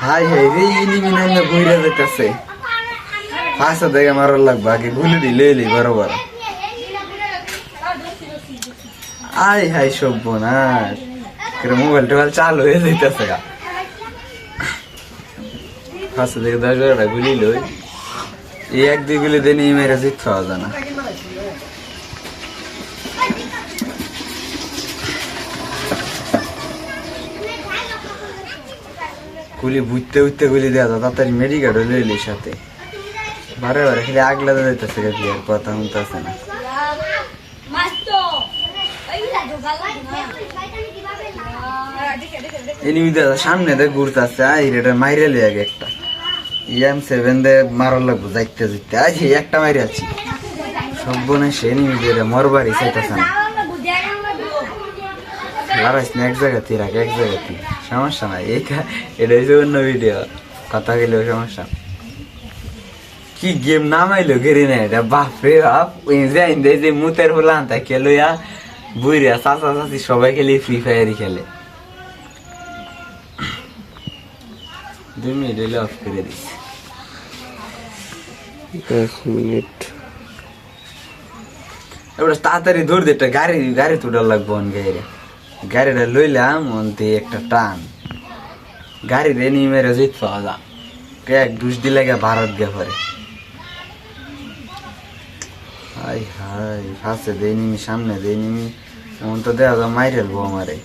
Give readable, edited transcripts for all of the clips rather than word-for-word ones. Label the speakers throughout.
Speaker 1: high high রে enemy নামে ঘুরে যেতেছে ফাঁসা দেখে মারার লাগবে আগে গুলি দিলে এলি বরাবর আই হাই সর্বনাশ মোবাইল টোবাইল চালু হয়ে যেতেছে গা ফাঁসা দেখে 10-12টা গুলি লই এই 1-2 গুলি দিয়ে নিয়ে মেরে জিত পাওয়া যায় না গুলি বুঝতে বুঝতে গুলি দেওয়া যায় তাড়াতাড়ি মেডিকেটও লইলি সাথে বারে বারে খালি আগলা যাইতেছে আর কথা শুনতেছে না এনিমি দাদা সামনে দেখ ঘুরতেছে এটা মাইরে লি আগে একটা EM7 দে মারার লাগবো যাইতে যাইতে আজ একটা মাইরে আছি সব বনে সে এনিমি দিয়ে মরবারই চাইতেছে না লড়াইস না এক জায়গাতে রাখ এক জায়গাতে সমস্যা নাই এটা হচ্ছে অন্য ভিডিও কথা গেলেও সমস্যা কি গেম নামাইলো গেরি না এটা বাপরে বাপ যে মুতের হলো আনতা খেলোয়া বুইরা চাচা চাচি সবাই খেলে ফ্রি ফায়ারই খেলে 2 মিনিট হইলে অফ করে দিস
Speaker 2: 10 মিনিট
Speaker 1: এবার তাড়াতাড়ি দৌড় দে একটা গাড়ি তোটার লাগবো গাড়িটা লইলাম অন্তে একটা টান গাড়ি রে নিয়ে মেরে জিত পাওয়া যা এক ডুস দিলে গে ভারত গে পরে হাই হাই ফাঁসে দেয় নিমি সামনে দেয় নিমি এমন তো দেওয়া যা মাইরেলবো আমারে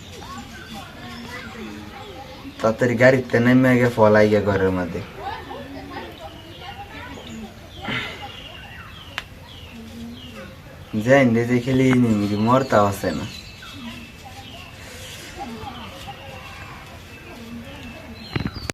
Speaker 1: তাড়াতাড়ি গাড়িতে নেমে গে ফলাই গে ঘরের মধ্যে যাই যে খেলি নিমি মরতাও আছে না